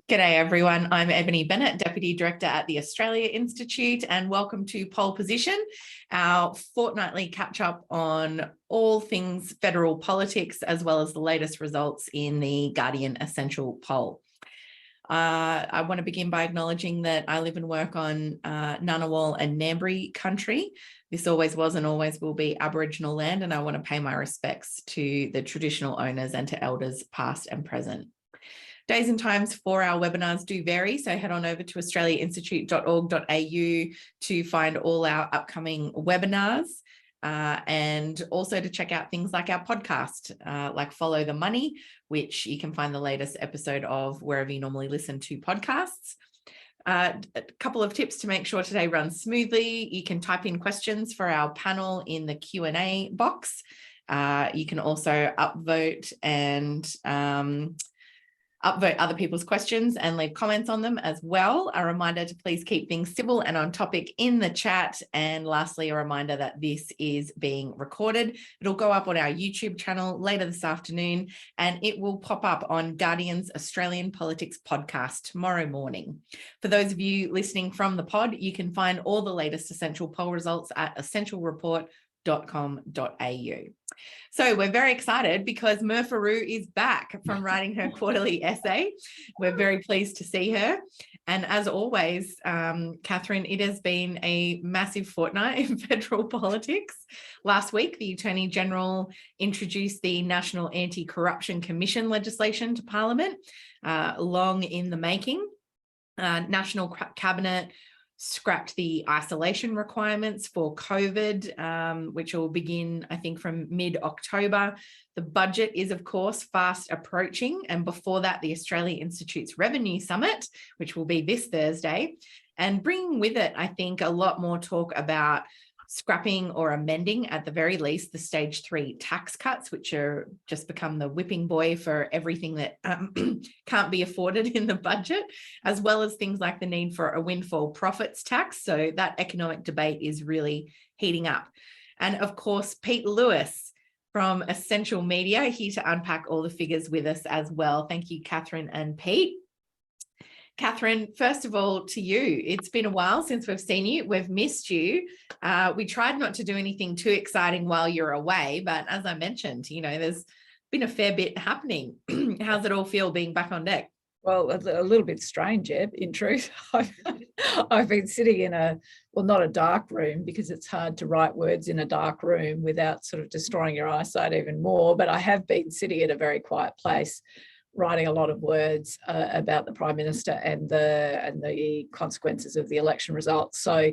G'day everyone, I'm Ebony Bennett, Deputy Director at the Australia Institute, and welcome to Pole Position, our fortnightly catch-up on all things federal politics, as well as the latest results in the Guardian Essential Poll. I want to begin by acknowledging that I live and work on Ngunnawal and Ngambri country. This always was and always will be Aboriginal land, and I want to pay my respects to the traditional owners and to elders past and present. Days and times for our webinars do vary, so head on over to australiainstitute.org.au to find all our upcoming webinars and also to check out things like our podcast, like Follow the Money, which you can find the latest episode of wherever you normally listen to podcasts. A couple of tips to make sure today runs smoothly. You can type in questions for our panel in the Q&A box. You can also upvote and upvote other people's questions and leave comments on them as well. A reminder to please keep things civil and on topic in the chat. And lastly, a reminder that this is being recorded. It'll go up on our YouTube channel later this afternoon, and it will pop up on Guardian's Australian Politics podcast tomorrow morning. For those of you listening from the pod, you can find all the latest essential poll results at essentialreport.com.au. So we're very excited because Murphy is back from writing her quarterly essay. We're very pleased to see her. And as always, Katharine, it has been a massive fortnight in federal politics. Last week, the Attorney General introduced the National Anti-Corruption Commission legislation to Parliament, long in the making. National Cabinet scrapped the isolation requirements for COVID, which will begin, I think, from mid-October. The budget is, of course, fast approaching. And before that, the Australia Institute's Revenue Summit, which will be this Thursday, and bringing with it, I think, a lot more talk about scrapping or amending, at the very least, the stage 3 tax cuts, which are just become the whipping boy for everything that can't be afforded in the budget, as well as things like the need for a windfall profits tax. So that economic debate is really heating up. And of course, Pete Lewis from Essential Media here to unpack all the figures with us as well. Thank you, Katharine and Pete. Katharine, first of all, to you, it's been a while since we've seen you. We've missed you. We tried not to do anything too exciting while you're away, but as I mentioned, there's been a fair bit happening. How's it all feel being back on deck? Well, a little bit strange, Eb, in truth. I've been sitting in not a dark room, because it's hard to write words in a dark room without sort of destroying your eyesight even more, but I have been sitting at a very quiet place, writing a lot of words about the Prime Minister and the consequences of the election results. So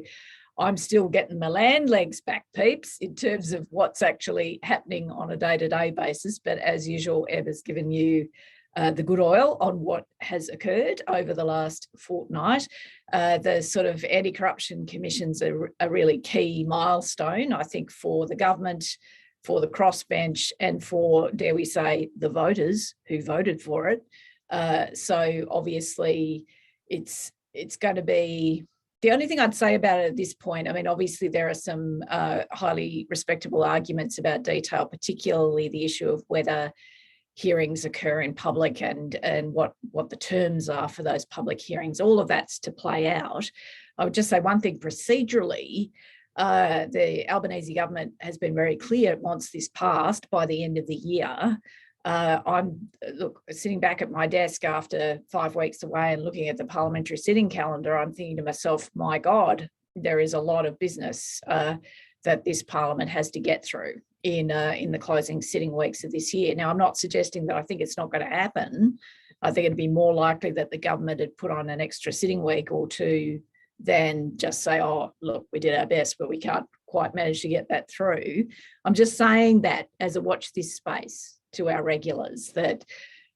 I'm still getting my land legs back, peeps, in terms of what's actually happening on a day-to-day basis. But as usual, Eb has given you the good oil on what has occurred over the last fortnight. The sort of anti-corruption commissions are a really key milestone, I think, for the government, for the crossbench, and for, dare we say, the voters who voted for it. So obviously it's going to be, the only thing I'd say about it at this point, I mean, obviously there are some highly respectable arguments about detail, particularly the issue of whether hearings occur in public and what the terms are for those public hearings. All of that's to play out. I would just say one thing procedurally. The Albanese government has been very clear it wants this passed by the end of the year. I'm sitting back at my desk after 5 weeks away and looking at the parliamentary sitting calendar. I'm thinking to myself, my God, there is a lot of business that this parliament has to get through in the closing sitting weeks of this year. Now, I'm not suggesting that I think it's not going to happen. I think it'd be more likely that the government had put on an extra sitting week or two than just say, oh, look, we did our best, but we can't quite manage to get that through. I'm just saying that as a watch this space to our regulars, that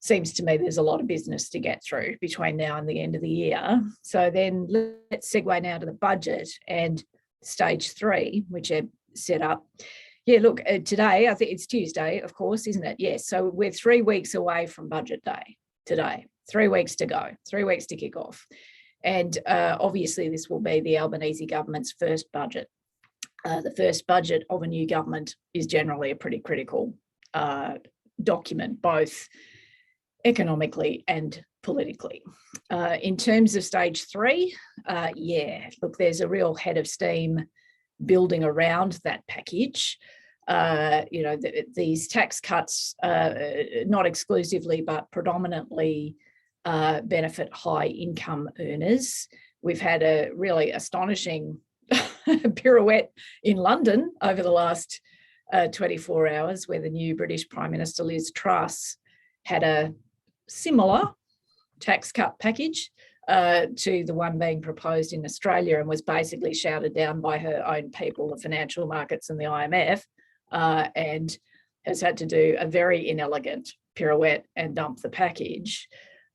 seems to me there's a lot of business to get through between now and the end of the year. So then let's segue now to the budget and stage 3, which are set up. Yeah, look, today, I think it's Tuesday, of course, isn't it? Yes, so we're 3 weeks away from budget day today. 3 weeks to go, 3 weeks to kick off. And obviously this will be the Albanese government's first budget. The first budget of a new government is generally a pretty critical document, both economically and politically. In terms of stage 3, yeah, look, there's a real head of steam building around that package. These tax cuts, not exclusively, but predominantly benefit high income earners. We've had a really astonishing pirouette in London over the last 24 hours, where the new British Prime Minister Liz Truss had a similar tax cut package to the one being proposed in Australia, and was basically shouted down by her own people, the financial markets and the IMF, and has had to do a very inelegant pirouette and dump the package.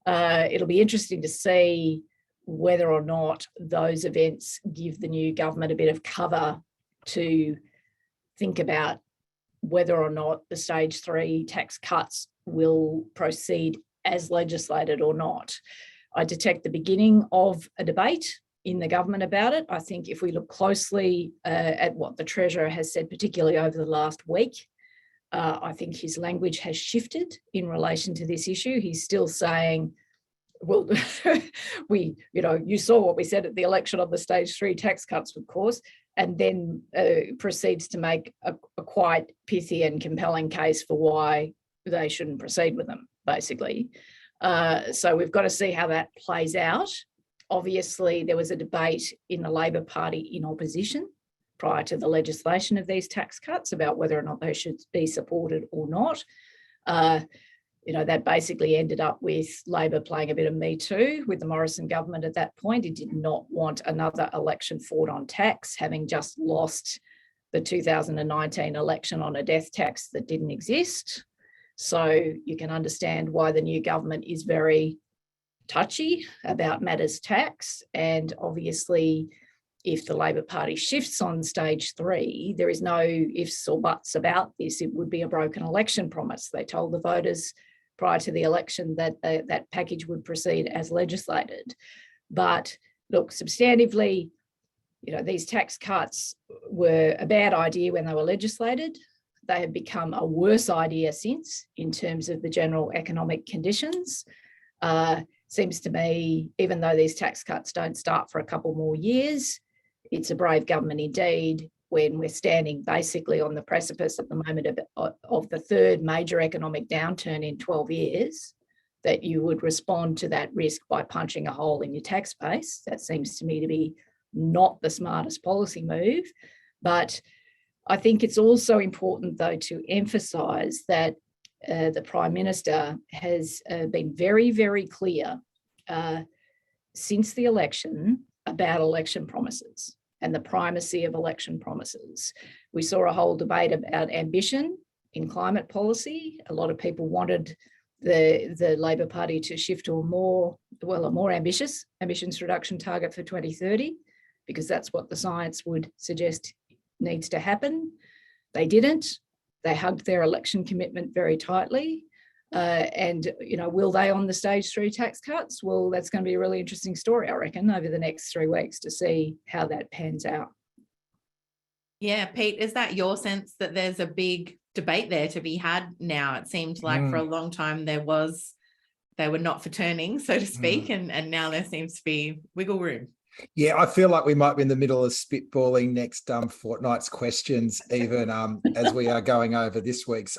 It'll be interesting to see whether or not those events give the new government a bit of cover to think about whether or not the stage 3 tax cuts will proceed as legislated or not. I detect the beginning of a debate in the government about it. I think if we look closely at what the Treasurer has said, particularly over the last week, I think his language has shifted in relation to this issue. He's still saying, well, you saw what we said at the election on the stage 3 tax cuts, of course, and then proceeds to make a quite pithy and compelling case for why they shouldn't proceed with them, basically. So we've got to see how that plays out. Obviously, there was a debate in the Labor Party in opposition prior to the legislation of these tax cuts about whether or not they should be supported or not. That basically ended up with Labor playing a bit of Me Too with the Morrison government at that point. It did not want another election fought on tax, having just lost the 2019 election on a death tax that didn't exist. So you can understand why the new government is very touchy about matters tax. And obviously, if the Labor Party shifts on stage 3, there is no ifs or buts about this. It would be a broken election promise. They told the voters prior to the election that that package would proceed as legislated. But look, substantively, these tax cuts were a bad idea when they were legislated. They have become a worse idea since, in terms of the general economic conditions. Seems to me, even though these tax cuts don't start for a couple more years, it's a brave government indeed when we're standing basically on the precipice at the moment of the third major economic downturn in 12 years, that you would respond to that risk by punching a hole in your tax base. That seems to me to be not the smartest policy move. But I think it's also important, though, to emphasise that the Prime Minister has been very, very clear since the election about election promises and the primacy of election promises. We saw a whole debate about ambition in climate policy. A lot of people wanted the Labor Party to shift to a more ambitious emissions reduction target for 2030, because that's what the science would suggest needs to happen. They didn't. They hugged their election commitment very tightly. Will they on the stage 3 tax cuts? Well, that's going to be a really interesting story, I reckon, over the next 3 weeks to see how that pans out. Yeah, Pete, is that your sense that there's a big debate there to be had now? It seemed like for a long time they were not for turning, so to speak, and now there seems to be wiggle room. Yeah, I feel like we might be in the middle of spitballing next fortnight's questions, even as we are going over this week's.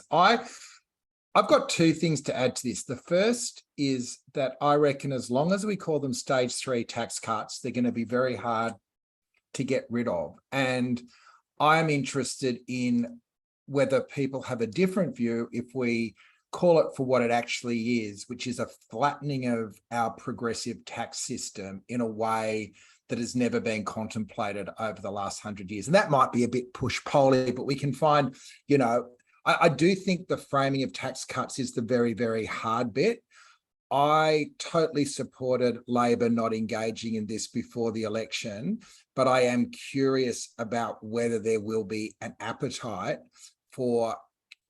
I've got 2 things to add to this. The first is that I reckon as long as we call them stage 3 tax cuts, they're going to be very hard to get rid of. And I'm interested in whether people have a different view if we call it for what it actually is, which is a flattening of our progressive tax system in a way that has never been contemplated over the last 100 years. And that might be a bit push-poly, but we can find, I do think the framing of tax cuts is the very, very hard bit. I totally supported Labor not engaging in this before the election, but I am curious about whether there will be an appetite for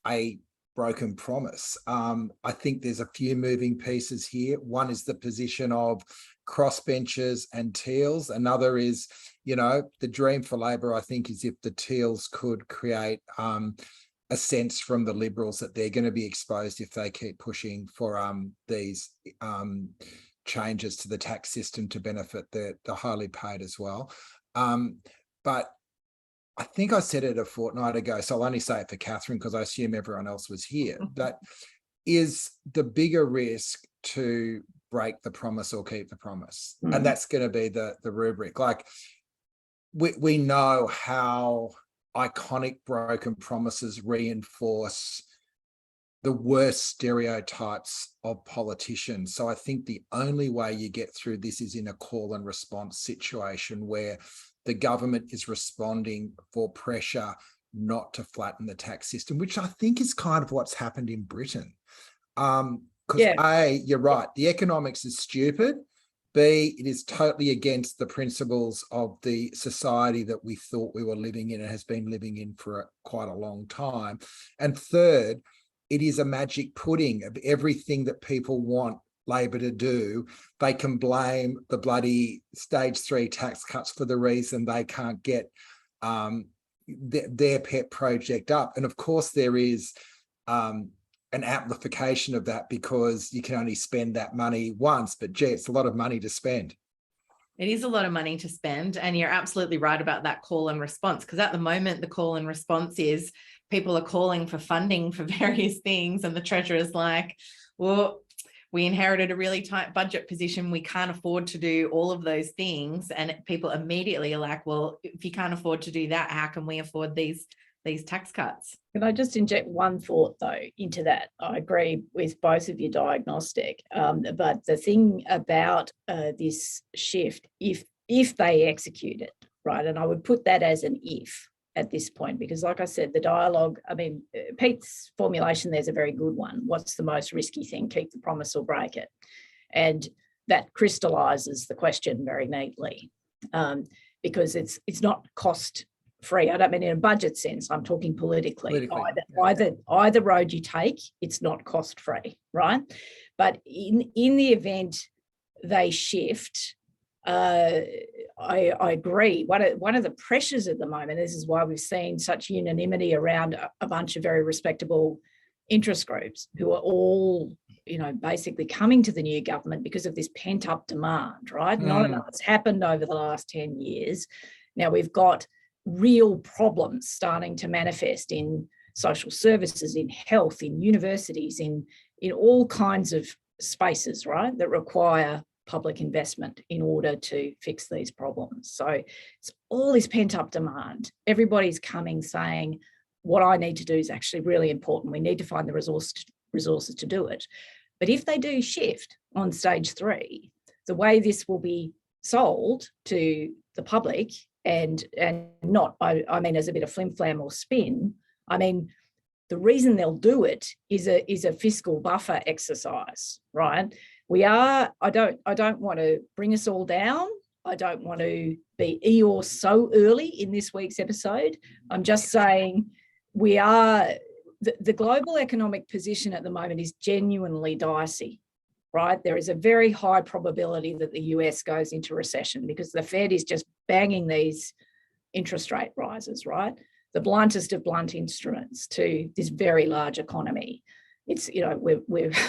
a broken promise. I think there's a few moving pieces here. One is the position of crossbenchers and Teals. Another is, the dream for Labor, I think, is if the Teals could create a sense from the Liberals that they're going to be exposed if they keep pushing for these changes to the tax system to benefit the highly paid as well. But I think I said it a fortnight ago, so I'll only say it for Katharine because I assume everyone else was here. But is the bigger risk to break the promise or keep the promise? And that's going to be the rubric. Like, we know how iconic broken promises reinforce the worst stereotypes of politicians. So I think the only way you get through this is in a call and response situation where the government is responding for pressure not to flatten the tax system, which I think is kind of what's happened in Britain. Because A, you're right, the economics is stupid. B, it is totally against the principles of the society that we thought we were living in and has been living in for quite a long time. And third, it is a magic pudding of everything that people want Labor to do. They can blame the bloody stage 3 tax cuts for the reason they can't get their pet project up. And of course, there is an amplification of that because you can only spend that money once, but gee, it's a lot of money to spend. It is a lot of money to spend. And you're absolutely right about that call and response, because at the moment, the call and response is people are calling for funding for various things. And the Treasurer's like, well, we inherited a really tight budget position. We can't afford to do all of those things. And people immediately are like, well, if you can't afford to do that, how can we afford these tax cuts? Can I just inject one thought, though, into that? I agree with both of your diagnostic. But the thing about this shift, if they execute it, right, and I would put that as an if at this point, because like I said, the dialogue, I mean, Pete's formulation there's a very good one. What's the most risky thing? Keep the promise or break it. And that crystallises the question very neatly, because it's not cost free. I don't mean in a budget sense, I'm talking politically. Either road you take, it's not cost free, right? But in the event they shift, I agree. One of the pressures at the moment, this is why we've seen such unanimity around a bunch of very respectable interest groups who are all, basically coming to the new government because of this pent-up demand, right? Not enough has happened over the last 10 years. Now we've got real problems starting to manifest in social services, in health, in universities, in all kinds of spaces, right, that require public investment in order to fix these problems. So it's all this pent-up demand. Everybody's coming saying, what I need to do is actually really important. We need to find the resources to do it. But if they do shift on stage 3, the way this will be sold to the public and not, I mean, as a bit of flim-flam or spin, I mean, the reason they'll do it is a fiscal buffer exercise, right? I don't want to bring us all down. I don't want to be Eeyore so early in this week's episode. I'm just saying the global economic position at the moment is genuinely dicey, right? There is a very high probability that the US goes into recession because the Fed is just banging these interest rate rises, right? The bluntest of blunt instruments to this very large economy. It's, the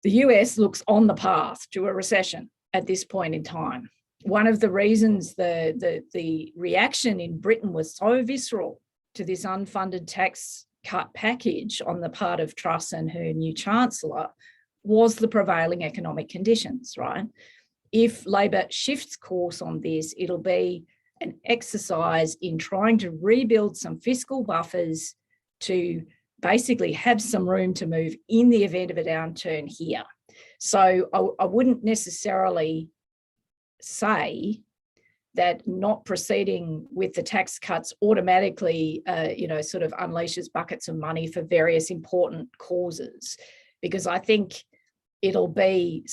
US looks on the path to a recession at this point in time. One of the reasons the reaction in Britain was so visceral to this unfunded tax cut package on the part of Truss and her new Chancellor was the prevailing economic conditions, right? If Labor shifts course on this, it'll be an exercise in trying to rebuild some fiscal buffers to basically have some room to move in the event of a downturn here. So I wouldn't necessarily say that not proceeding with the tax cuts automatically, sort of unleashes buckets of money for various important causes, because I think it'll be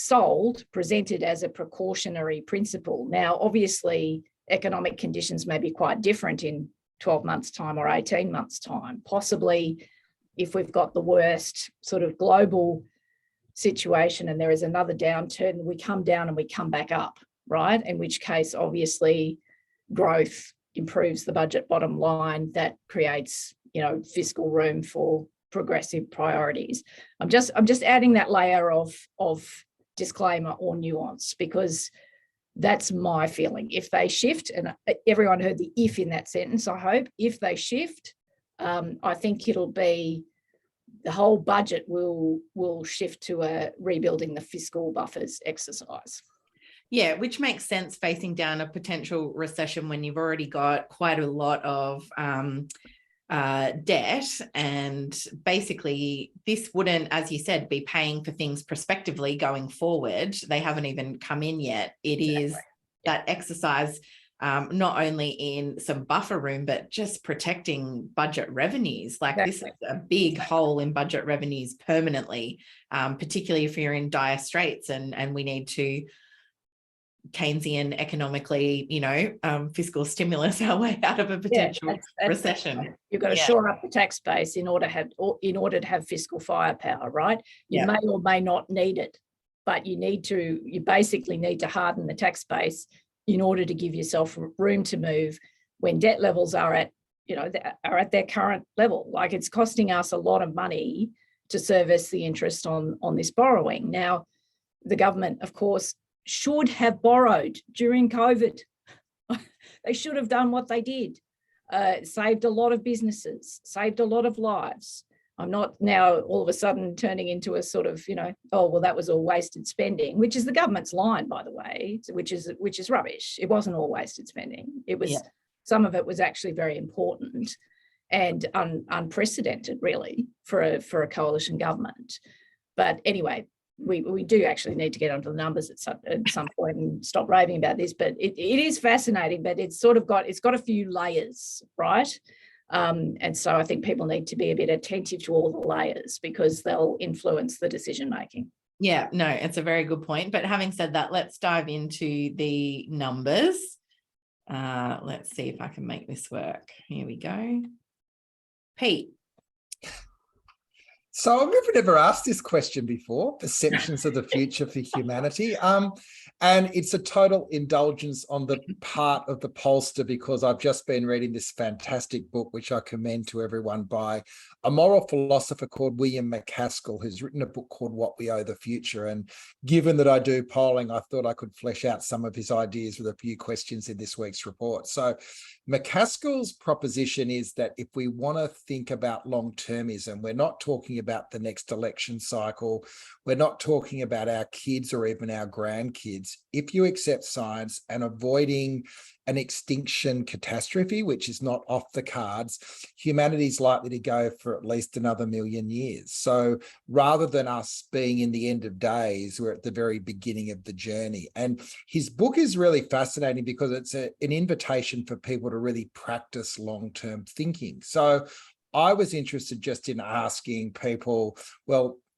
presented as a precautionary principle. Now, obviously, economic conditions may be quite different in 12 months' time or 18 months' time. Possibly, if we've got the worst sort of global situation and there is another downturn, we come down and we come back up, right? In which case, obviously, growth improves the budget bottom line. That creates fiscal room for progressive priorities. I'm just adding that layer of disclaimer or nuance, because that's my feeling. If they shift, and everyone heard the if in that sentence, I hope, if they shift, I think it'll be the whole budget will shift to a rebuilding the fiscal buffers exercise. Yeah, which makes sense facing down a potential recession when you've already got quite a lot of debt, and basically this wouldn't, as you said, be paying for things prospectively going forward. They haven't even come in yet. It is that exercise, not only in some buffer room, but just protecting budget revenues. Like this is a big hole in budget revenues permanently, particularly if you're in dire straits and we need to Keynesian economically, fiscal stimulus our way out of a potential recession. You've got to shore up the tax base in order to have fiscal firepower, right? You may or may not need it, but you basically need to harden the tax base in order to give yourself room to move when debt levels are at their current level. Like, it's costing us a lot of money to service the interest on this borrowing. Now, the government, of course, should have borrowed during COVID. They should have done what they did. Saved a lot of businesses, saved a lot of lives. I'm not now all of a sudden turning into a sort of, that was all wasted spending, which is the government's line, by the way, which is rubbish. It wasn't all wasted spending. It was, some of it was actually very important and unprecedented, really, for a coalition government. But anyway, we do actually need to get onto the numbers at some point and stop raving about this, but it is fascinating, but it's got a few layers, right? And so I think people need to be a bit attentive to all the layers because they'll influence the decision making. Yeah, no, it's a very good point. But having said that, let's dive into the numbers. Let's see if I can make this work. Here we go. Pete. So I've never asked this question before, perceptions of the future for humanity. And it's a total indulgence on the part of the pollster, because I've just been reading this fantastic book, which I commend to everyone, by a moral philosopher called William McCaskill, who's written a book called What We Owe the Future. And given that I do polling, I thought I could flesh out some of his ideas with a few questions in this week's report. So McCaskill's proposition is that if we want to think about long-termism, we're not talking about the next election cycle. We're not talking about our kids or even our grandkids. If you accept science and avoiding an extinction catastrophe, which is not off the cards, humanity's likely to go for at least another 1,000,000 years. So rather than us being in the end of days, we're at the very beginning of the journey. And his book is really fascinating because it's an invitation for people to really practice long-term thinking. So I was interested just in asking people,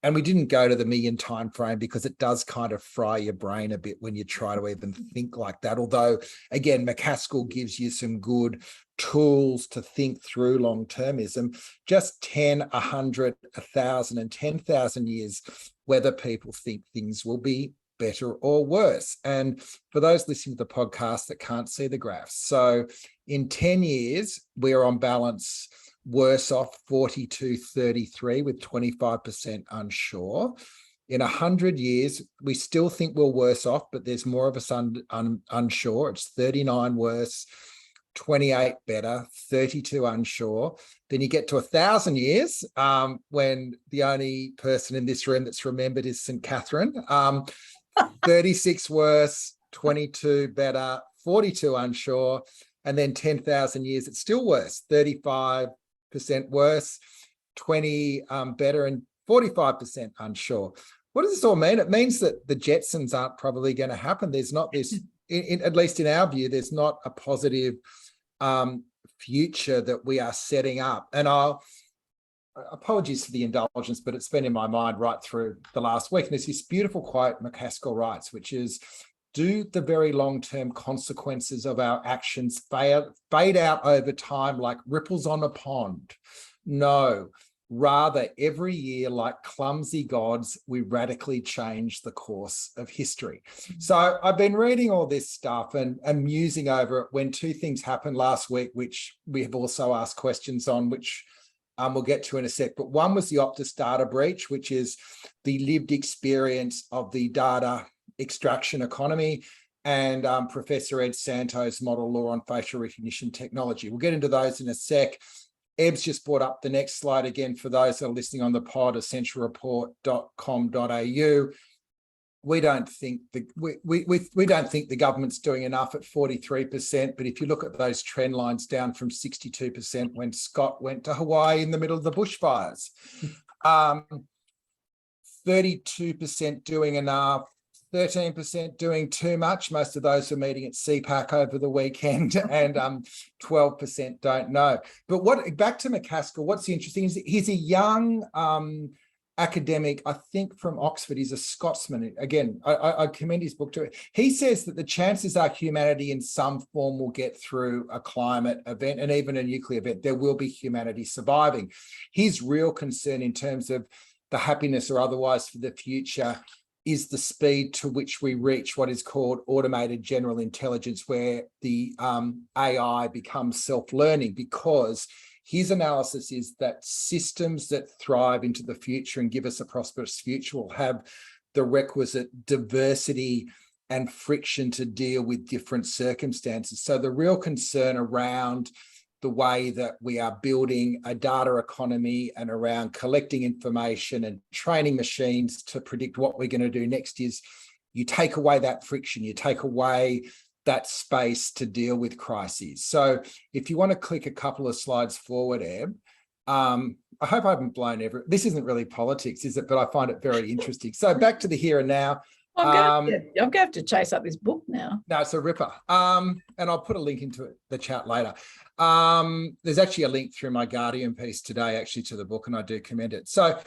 and we didn't go to the 1,000,000 time frame because it does kind of fry your brain a bit when you try to even think like that. Although, again, McCaskill gives you some good tools to think through long-termism, just 10, 100, 1,000 and 10,000 years, whether people think things will be better or worse. And for those listening to the podcast that can't see the graphs, so in 10 years, we're on balance worse off 42-33 with 25% unsure. In 100 years, we still think we're worse off, but there's more of us unsure. It's 39 worse, 28 better, 32 unsure. Then you get to 1,000 years when the only person in this room that's remembered is St. Catherine. 36 worse, 22 better, 42 unsure. And then 10,000 years, it's still worse, 35% worse, 20 better, and 45% unsure. What does this all mean? It means that the Jetsons aren't probably going to happen. There's not this, at least in our view, there's not a positive future that we are setting up. And apologies for the indulgence, but it's been in my mind right through the last week. And there's this beautiful quote McCaskill writes, which is, do the very long-term consequences of our actions fade out over time like ripples on a pond? No, rather every year, like clumsy gods, we radically change the course of history. So I've been reading all this stuff and musing over it when two things happened last week, which we have also asked questions on, which we'll get to in a sec. But one was the Optus data breach, which is the lived experience of the data extraction economy, and Professor Ed Santo's model law on facial recognition technology. We'll get into those in a sec. Eb's just brought up the next slide again for those that are listening on the pod, essentialreport.com.au. We don't think the government's doing enough at 43%, but if you look at those trend lines down from 62% when Scott went to Hawaii in the middle of the bushfires, 32% doing enough, 13% doing too much. Most of those were meeting at CPAC over the weekend, and 12% don't know. But back to McCaskill, what's interesting is he's a young academic, I think from Oxford. He's a Scotsman. Again, I commend his book to it. He says that the chances are humanity in some form will get through a climate event and even a nuclear event. There will be humanity surviving. His real concern in terms of the happiness or otherwise for the future is the speed to which we reach what is called automated general intelligence, where the AI becomes self-learning, because his analysis is that systems that thrive into the future and give us a prosperous future will have the requisite diversity and friction to deal with different circumstances. So the real concern around the way that we are building a data economy and around collecting information and training machines to predict what we're going to do next is you take away that friction, you take away that space to deal with crises. So if you want to click a couple of slides forward, Eb, I hope I haven't blown this isn't really politics, is it? But I find it very interesting. So back to the here and now. I'm going to have to chase up this book now. No, it's a ripper. And I'll put a link into the chat later. There's actually a link through my Guardian piece today, actually, to the book, and I do commend it. So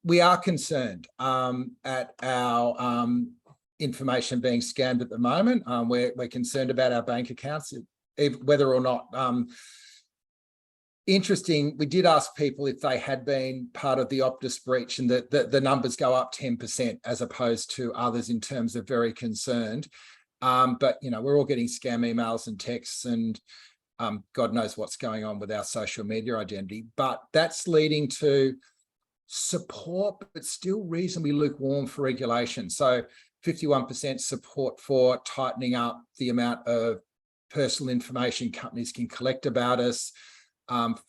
we are concerned at our information being scammed at the moment. We're concerned about our bank accounts, whether or not interesting. We did ask people if they had been part of the Optus breach, and the numbers go up 10% as opposed to others in terms of very concerned. But we're all getting scam emails and texts, and God knows what's going on with our social media identity. But that's leading to support, but still reasonably lukewarm for regulation. So 51% support for tightening up the amount of personal information companies can collect about us.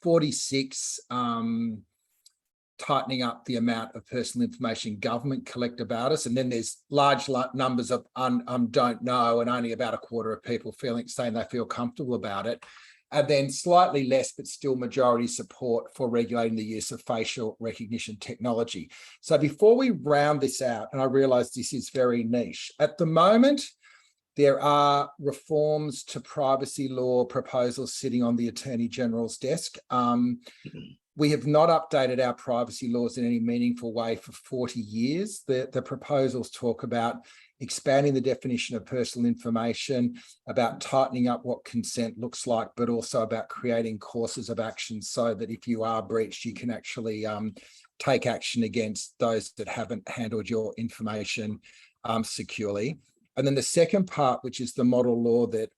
46 tightening up the amount of personal information government collect about us. And then there's large numbers of don't know, and only about a quarter of people saying they feel comfortable about it. And then slightly less, but still majority support for regulating the use of facial recognition technology. So before we round this out, and I realize this is very niche, at the moment, there are reforms to privacy law proposals sitting on the Attorney General's desk. We have not updated our privacy laws in any meaningful way for 40 years. The proposals talk about expanding the definition of personal information, about tightening up what consent looks like, but also about creating courses of action so that if you are breached, you can actually take action against those that haven't handled your information securely. And then the second part, which is the model law that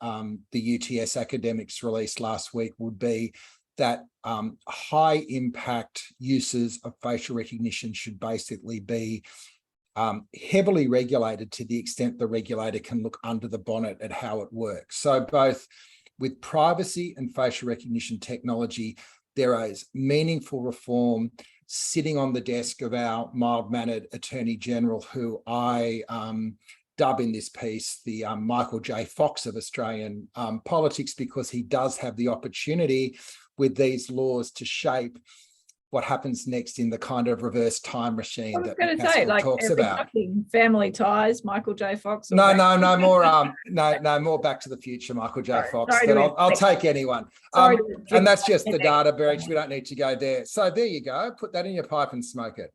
the UTS academics released last week, would be that high impact uses of facial recognition should basically be heavily regulated to the extent the regulator can look under the bonnet at how it works. So both with privacy and facial recognition technology, there is meaningful reform sitting on the desk of our mild-mannered Attorney General, who I dub in this piece the Michael J. Fox of Australian politics, because he does have the opportunity with these laws to shape what happens next in the kind of reverse time machine that McCaskill talks about. Family Ties, Michael J. Fox. No more Back to the Future, Michael J. Fox. I'll take anyone. And that's just the data breach. We don't need to go there. So there you go. Put that in your pipe and smoke it.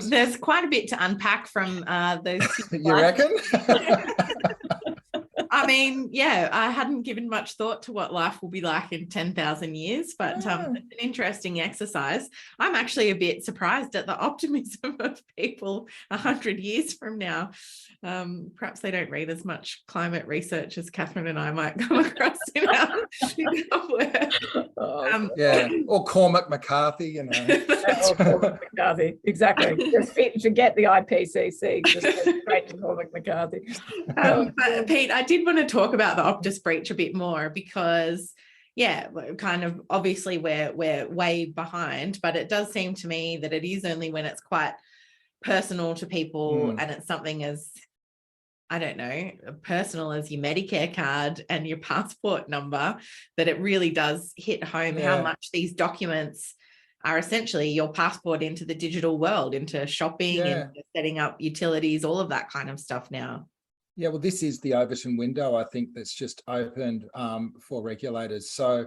There's quite a bit to unpack from those. You reckon? I mean, yeah, I hadn't given much thought to what life will be like in 10,000 years, but it's an interesting exercise. I'm actually a bit surprised at the optimism of people 100 years from now. Perhaps they don't read as much climate research as Katharine and I might come across in our work. Yeah, or Cormac McCarthy, you know. Cormac McCarthy, exactly. Just forget the IPCC, just go straight to Cormac McCarthy. But Pete, I did want to talk about the Optus breach a bit more because, yeah, kind of obviously we're way behind, but it does seem to me that it is only when it's quite personal to people and it's something as, I don't know, personal as your Medicare card and your passport number, that it really does hit home how much these documents are essentially your passport into the digital world, into shopping and setting up utilities, all of that kind of stuff now. Yeah, well, this is the Overton window, I think, that's just opened for regulators. So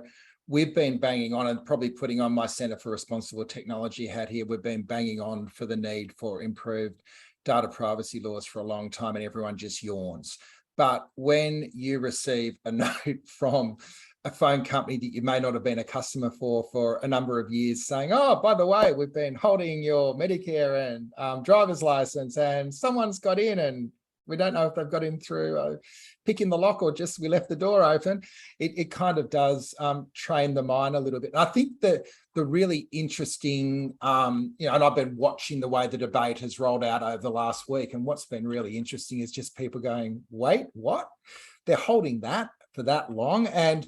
we've been banging on and probably putting on my Centre for Responsible Technology hat here. We've been banging on for the need for improved data privacy laws for a long time, and everyone just yawns. But when you receive a note from a phone company that you may not have been a customer for a number of years saying, oh, by the way, we've been holding your Medicare and driver's license and someone's got in and we don't know if they've got in through picking the lock or just we left the door open. It kind of does train the mind a little bit. And I think that the really interesting, and I've been watching the way the debate has rolled out over the last week. And what's been really interesting is just people going, wait, what? They're holding that for that long. And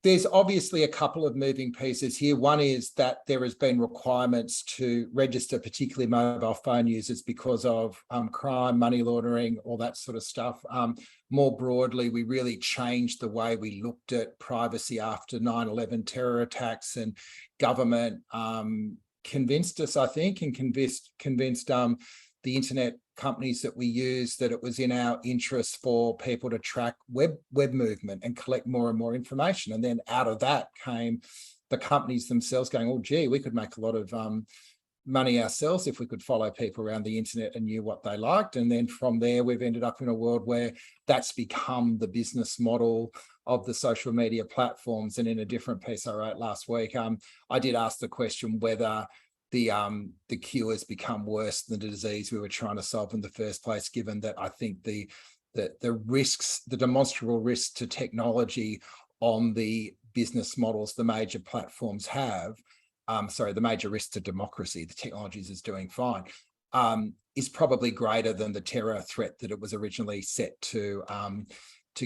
there's obviously a couple of moving pieces here. One is that there has been requirements to register particularly mobile phone users because of crime, money laundering, all that sort of stuff. More broadly, we really changed the way we looked at privacy after 9/11 terror attacks, and government convinced us, I think, and convinced the internet companies that we use that it was in our interest for people to track web movement and collect more and more information. And then out of that came the companies themselves going, oh, gee, we could make a lot of money ourselves if we could follow people around the internet and knew what they liked. And then from there, we've ended up in a world where that's become the business model of the social media platforms. And in a different piece I wrote last week, I did ask the question whether the cure has become worse than the disease we were trying to solve in the first place, given that I think the risks, the demonstrable risks to technology on the business models the major platforms have, the major risk to democracy, the technologies is doing fine, is probably greater than the terror threat that it was originally set to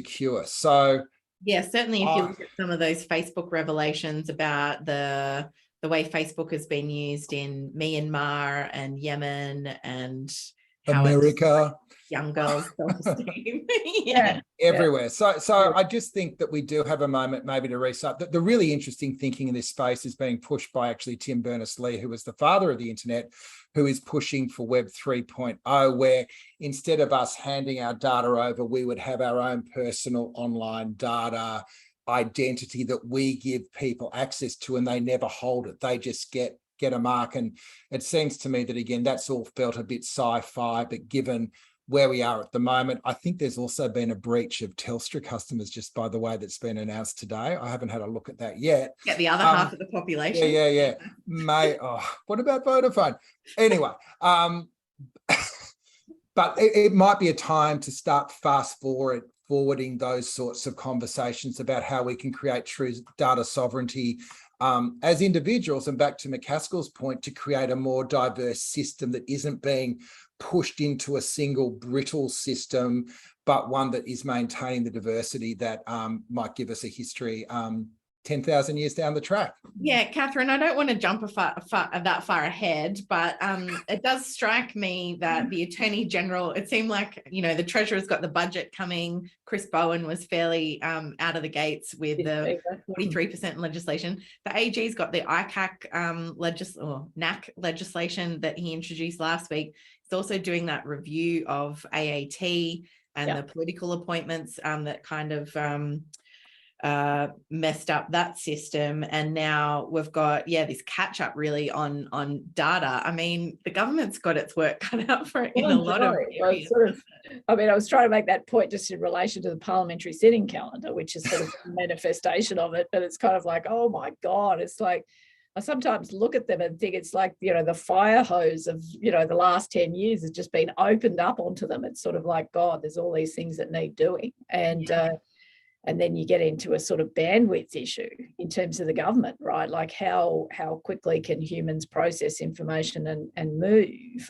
cure. So yeah, certainly if you look at some of those Facebook revelations about the way Facebook has been used in Myanmar and Yemen and how America, young girls self-esteem. everywhere. So I just think that we do have a moment maybe to reset. The really interesting thinking in this space is being pushed by actually Tim Berners-Lee, who was the father of the internet, who is pushing for Web 3.0, where instead of us handing our data over, we would have our own personal online data identity that we give people access to, and they never hold it. They just get a mark. And it seems to me that, again, that's all felt a bit sci-fi, but given where we are at the moment, I think there's also been a breach of Telstra customers, just by the way that's been announced today. I haven't had a look at that yet. Get the other half of the population. Yeah. What about Vodafone? Anyway, but it might be a time to start forwarding those sorts of conversations about how we can create true data sovereignty as individuals, and back to McCaskill's point, to create a more diverse system that isn't being pushed into a single brittle system, but one that is maintaining the diversity that might give us a history 10,000 years down the track. Yeah, Katharine, I don't want to jump that far ahead, but it does strike me that the Attorney General, it seemed like, the Treasurer's got the budget coming. Chris Bowen was fairly out of the gates with the 43% legislation. The AG's got the ICAC NAC legislation that he introduced last week. He's also doing that review of AAT and the political appointments that kind of messed up that system, and now we've got this catch up really on data. I mean, the government's got its work cut out for it in a lot of areas. I was trying to make that point just in relation to the parliamentary sitting calendar, which is sort of a manifestation of it, but it's kind of like, oh my God, it's like, I sometimes look at them and think it's like, the fire hose of, the last 10 years has just been opened up onto them. It's sort of like, God, there's all these things that need doing. And then you get into a sort of bandwidth issue in terms of the government, right? Like how quickly can humans process information and move?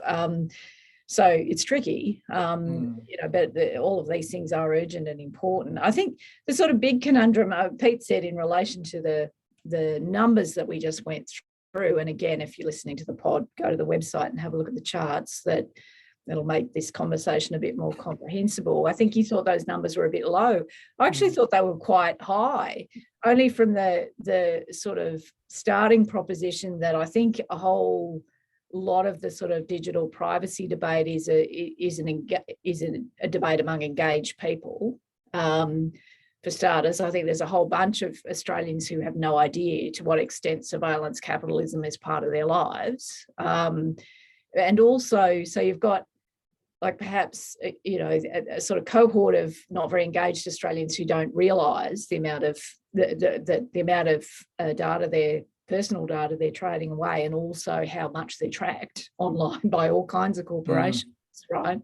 So it's tricky, but all of these things are urgent and important. I think the sort of big conundrum, Pete said in relation to the numbers that we just went through, and again, if you're listening to the pod, go to the website and have a look at the charts, that'll make this conversation a bit more comprehensible. I think you thought those numbers were a bit low. I actually thought they were quite high, only from the sort of starting proposition that I think a whole lot of the sort of digital privacy debate is a debate among engaged people. For starters, I think there's a whole bunch of Australians who have no idea to what extent surveillance capitalism is part of their lives. And also, so you've got like perhaps, a sort of cohort of not very engaged Australians who don't realise the amount of data, personal data they're trading away, and also how much they're tracked online by all kinds of corporations, right?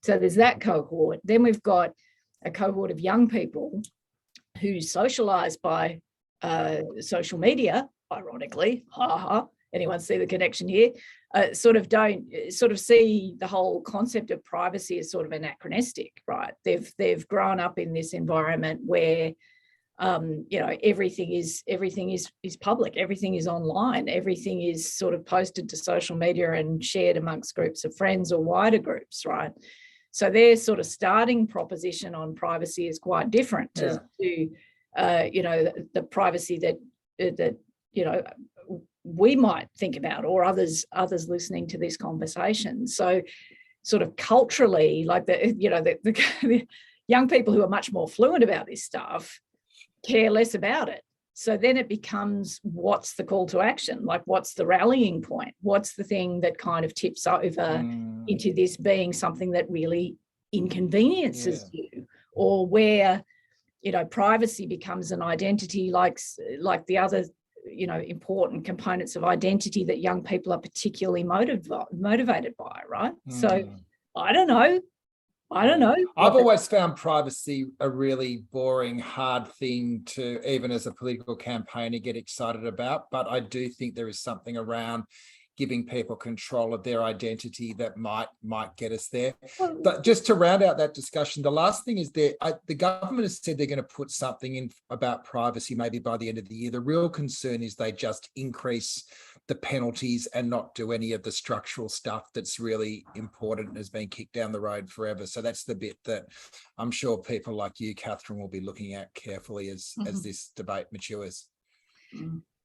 So there's that cohort. Then we've got a cohort of young people who socialise by social media, ironically, anyone see the connection here? Sort of see the whole concept of privacy as sort of anachronistic, right? They've grown up in this environment where everything is public, everything is online, everything is sort of posted to social media and shared amongst groups of friends or wider groups, right? So their sort of starting proposition on privacy is quite different to the privacy that we might think about, or others listening to this conversation. So sort of culturally, like the young people who are much more fluent about this stuff care less about it. So then it becomes, what's the call to action? Like, what's the rallying point? What's the thing that kind of tips over into this being something that really inconveniences you, or where, privacy becomes an identity like the other, important components of identity that young people are particularly motivated by, right? So I don't know. I've always found privacy a really boring, hard thing to, even as a political campaigner, get excited about. But I do think there is something around giving people control of their identity that might get us there. But just to round out that discussion, the last thing is the government has said they're going to put something in about privacy maybe by the end of the year. The real concern is they just increase the penalties and not do any of the structural stuff that's really important and has been kicked down the road forever. So that's the bit that I'm sure people like you, Katharine, will be looking at carefully as this debate matures.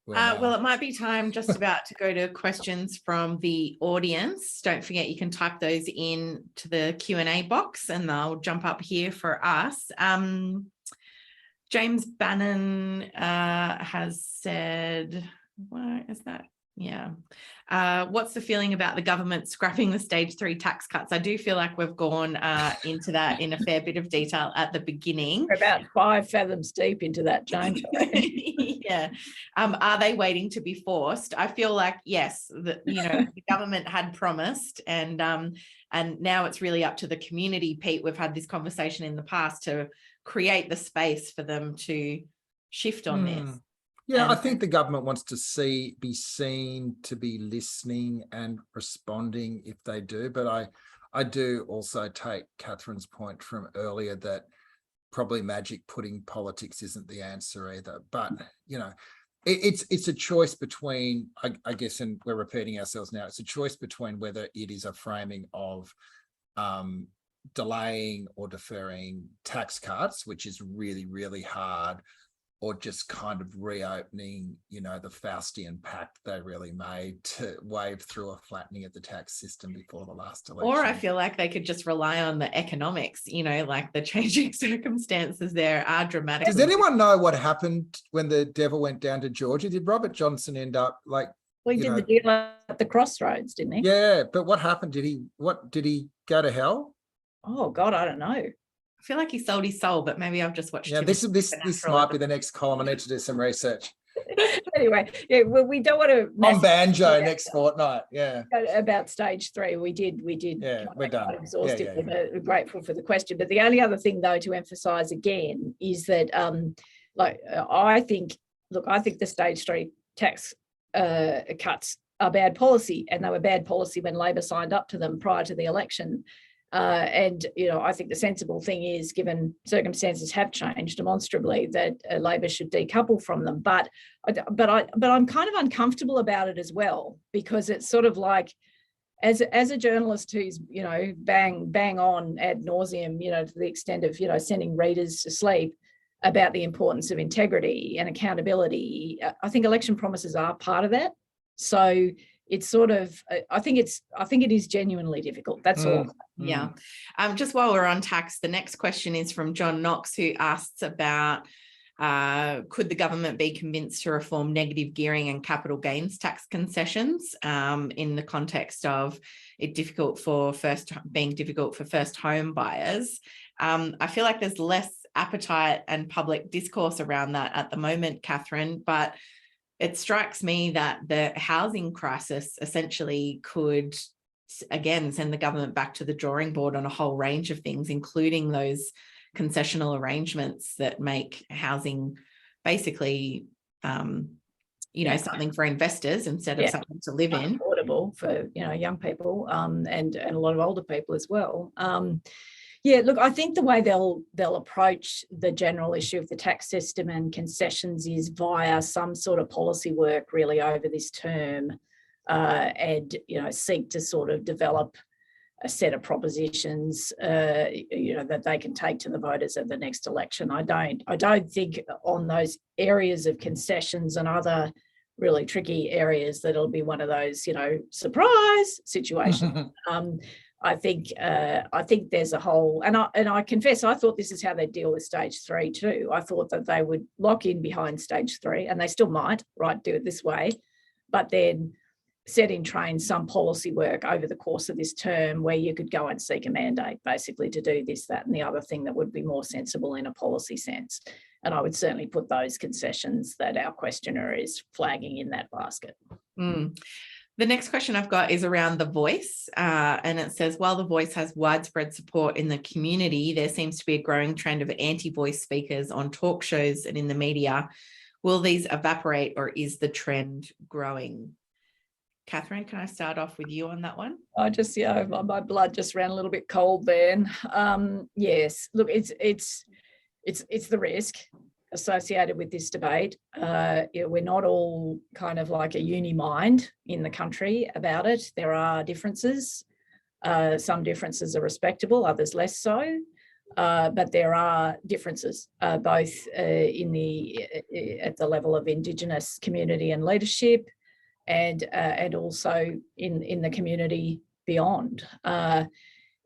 Well, it might be time just about to go to questions from the audience. Don't forget, you can type those in to the Q&A box and they'll jump up here for us. James Bannon has said, what is that? Yeah. What's the feeling about the government scrapping the stage 3 tax cuts? I do feel like we've gone into that in a fair bit of detail at the beginning. We're about 5 fathoms deep into that, James. Yeah. Are they waiting to be forced? I feel like, yes, the government had promised, and now it's really up to the community. Pete, we've had this conversation in the past to create the space for them to shift on this. Yeah, I think the government wants to be seen to be listening and responding if they do. But I do also take Katharine's point from earlier that probably magic pudding politics isn't the answer either. But, it's a choice between, I guess, and we're repeating ourselves now, it's a choice between whether it is a framing of delaying or deferring tax cuts, which is really, really hard, or just kind of reopening, the Faustian pact they really made to wave through a flattening of the tax system before the last election. Or I feel like they could just rely on the economics, like the changing circumstances there are dramatic. Does anyone know what happened when the devil went down to Georgia? Did Robert Johnson end up like... Well, he did the deal at the crossroads, didn't he? Yeah, but what happened? Did he go to hell? Oh God, I don't know. I feel like he sold his soul, but maybe I've just watched. Yeah, this might be the next column. I need to do some research. Anyway, yeah, well, we don't want to on banjo next fortnight. Yeah, about stage 3. We did. Yeah, we're done. Exhaustively, but grateful for the question. But the only other thing, though, to emphasise again is that, I think the stage 3 tax cuts are bad policy, and they were bad policy when Labor signed up to them prior to the election. And I think the sensible thing is, given circumstances have changed demonstrably, that Labor should decouple from them. But I'm kind of uncomfortable about it as well, because it's sort of like, as a journalist who's bang on ad nauseum, to the extent of sending readers to sleep about the importance of integrity and accountability. I think election promises are part of that. So it's sort of, I think it is genuinely difficult. That's all. Yeah. Just while we're on tax, the next question is from John Knox, who asks about could the government be convinced to reform negative gearing and capital gains tax concessions in the context of it being difficult for first home buyers? I feel like there's less appetite and public discourse around that at the moment, Katharine, but it strikes me that the housing crisis essentially could, again, send the government back to the drawing board on a whole range of things, including those concessional arrangements that make housing basically, something for investors instead of something to live in. Affordable for, young people and a lot of older people as well. Yeah, look, I think the way they'll approach the general issue of the tax system and concessions is via some sort of policy work really over this term, and seek to sort of develop a set of propositions that they can take to the voters at the next election. I don't think on those areas of concessions and other really tricky areas that it'll be one of those surprise situations. I think there's a whole, and I confess, I thought this is how they deal with stage 3 too. I thought that they would lock in behind stage 3, and they still might, right, do it this way, but then set in train some policy work over the course of this term where you could go and seek a mandate basically to do this, that, and the other thing that would be more sensible in a policy sense. And I would certainly put those concessions that our questioner is flagging in that basket. The next question I've got is around The Voice, and it says, while The Voice has widespread support in the community, there seems to be a growing trend of anti-voice speakers on talk shows and in the media. Will these evaporate, or is the trend growing? Katharine, can I start off with you on that one? I just, my blood just ran a little bit cold then. Yes, look, it's the risk associated with this debate. We're not all kind of like a uni mind in the country about it. There are differences. Some differences are respectable, others less so. But there are differences both at the level of Indigenous community and leadership, and also in the community beyond.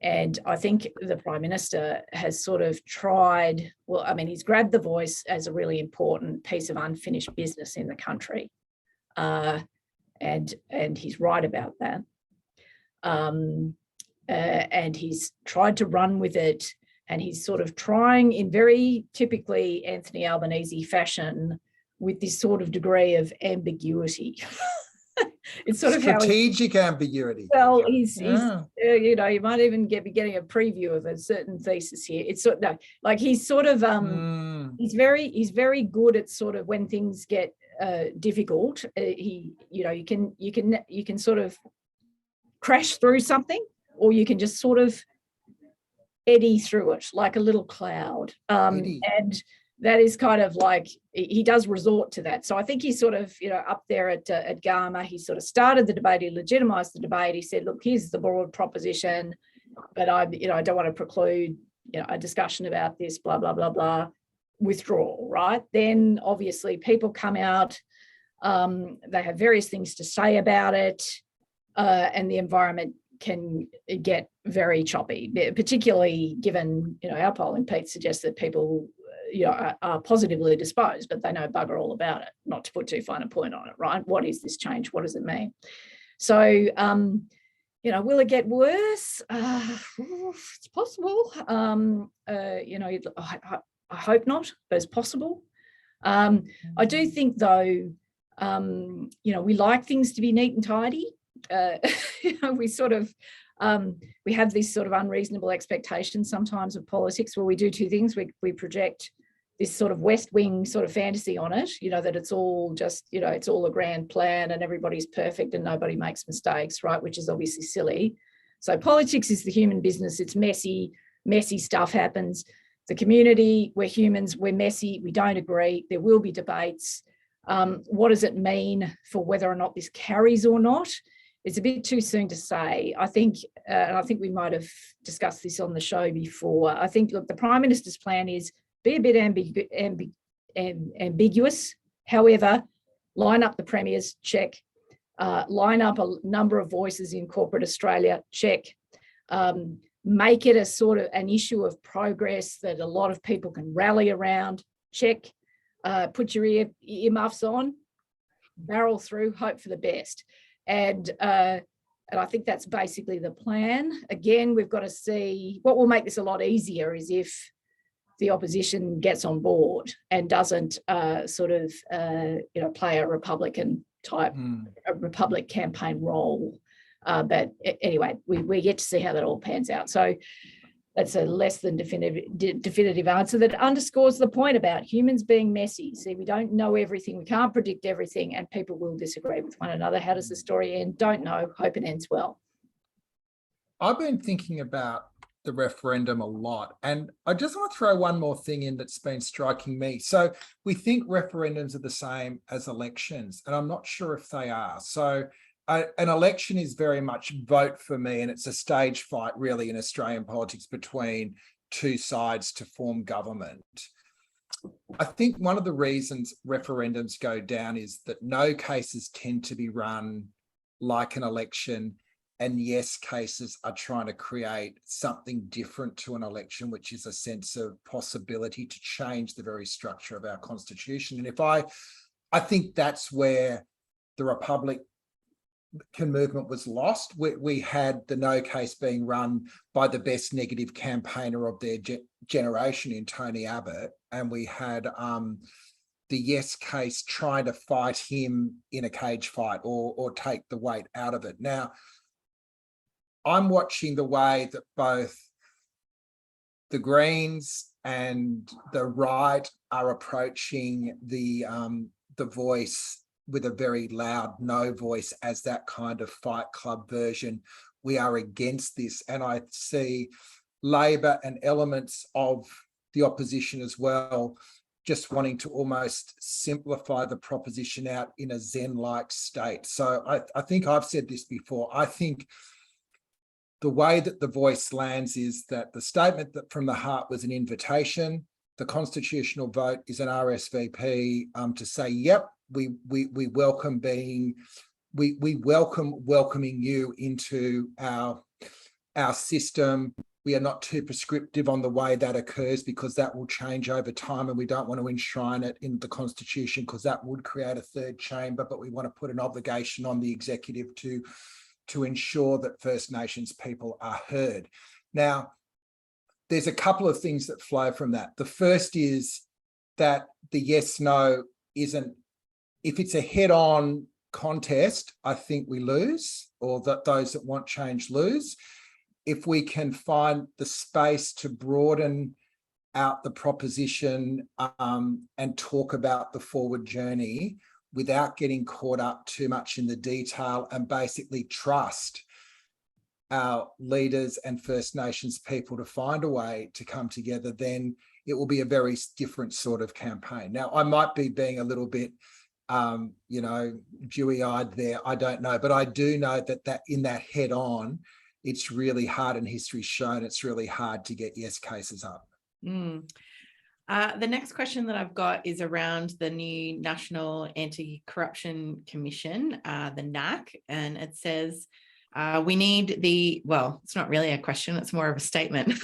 And I think the Prime Minister has sort of tried, he's grabbed The Voice as a really important piece of unfinished business in the country. And he's right about that. And he's tried to run with it, and he's sort of trying in very typically Anthony Albanese fashion with this sort of degree of ambiguity. It's sort of strategic ambiguity. Well, he's you might even be getting a preview of a certain thesis here. It's sort of like he's sort of he's very good at sort of when things get difficult. You can sort of crash through something, or you can just sort of eddy through it like a little cloud. And that is kind of like, he does resort to that. So I think he's sort of, up there at Garma, he sort of started the debate, he legitimised the debate. He said, look, here's the broad proposition, but I don't want to preclude, a discussion about this, blah, blah, blah, blah. withdrawal, right? Then obviously people come out, they have various things to say about it, and the environment can get very choppy, particularly given, our polling, Pete, suggests that people, are positively disposed, but they know bugger all about it, not to put too fine a point on it, right? What is this change? What does it mean? So, will it get worse? It's possible. I hope not, but it's possible. I do think, though, we like things to be neat and tidy. We sort of, we have this sort of unreasonable expectation sometimes of politics where we do two things. We project this sort of West Wing sort of fantasy on it, that it's all just, it's all a grand plan and everybody's perfect and nobody makes mistakes, right? Which is obviously silly. So politics is the human business. It's messy stuff happens. The community, we're humans, we're messy, we don't agree. There will be debates. What does it mean for whether or not this carries or not? It's a bit too soon to say. I think, and I think we might have discussed this on the show before. I think, look, the Prime Minister's plan is be a bit ambiguous. However, line up the premiers, check. Line up a number of voices in corporate Australia, check. Make it a sort of an issue of progress that a lot of people can rally around, check. Put your earmuffs on, barrel through, hope for the best. And I think that's basically the plan. Again, we've got to see, what will make this a lot easier is if the opposition gets on board and doesn't play a Republican type, a Republic campaign role. But anyway, we get to see how that all pans out. So that's a less than definitive answer that underscores the point about humans being messy. See, we don't know everything. We can't predict everything, and people will disagree with one another. How does the story end? Don't know. Hope it ends well. I've been thinking about the referendum a lot, and I just want to throw one more thing in that's been striking me. So we think referendums are the same as elections, and I'm not sure if they are. So an election is very much vote for me, and it's a stage fight really in Australian politics between two sides to form government. I think one of the reasons referendums go down is that no cases tend to be run like an election, and yes cases are trying to create something different to an election, which is a sense of possibility to change the very structure of our constitution. And I think that's where the Republican movement was lost. We had the no case being run by the best negative campaigner of their generation in Tony Abbott, and we had the yes case trying to fight him in a cage fight or take the weight out of it. Now, I'm watching the way that both the Greens and the right are approaching the voice with a very loud no voice as that kind of fight club version. We are against this. And I see Labor and elements of the opposition as well, just wanting to almost simplify the proposition out in a Zen-like state. So I think I've said this before. I think the way that the voice lands is that the statement that from the heart was an invitation. The constitutional vote is an RSVP to say, yep, we welcome welcoming you into our system. We are not too prescriptive on the way that occurs because that will change over time, and we don't want to enshrine it in the Constitution because that would create a third chamber, but we want to put an obligation on the executive to ensure that First Nations people are heard. Now, there's a couple of things that flow from that. The first is that the yes-no isn't, if it's a head-on contest, I think we lose, or that those that want change lose. If we can find the space to broaden out the proposition and talk about the forward journey without getting caught up too much in the detail and basically trust our leaders and First Nations people to find a way to come together, then it will be a very different sort of campaign. Now, I might be being a little bit, dewy-eyed there. I don't know, but I do know that in that head-on, it's really hard, and history's shown it's really hard to get yes cases up. The next question that I've got is around the new National Anti-Corruption Commission, the NAC, and it says, we need well, it's not really a question, it's more of a statement.